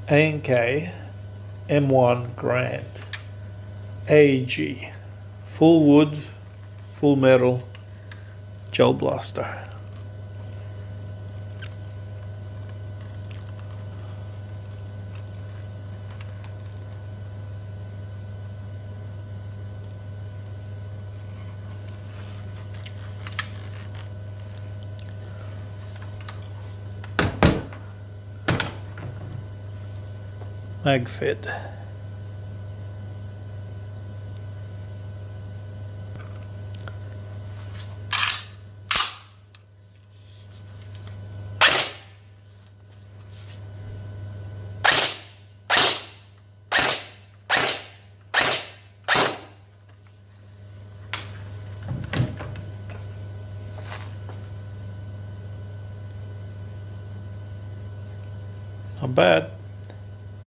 A&K M1 Grant AEG, full wood, full metal, gel blaster. Mag fit. Not bad.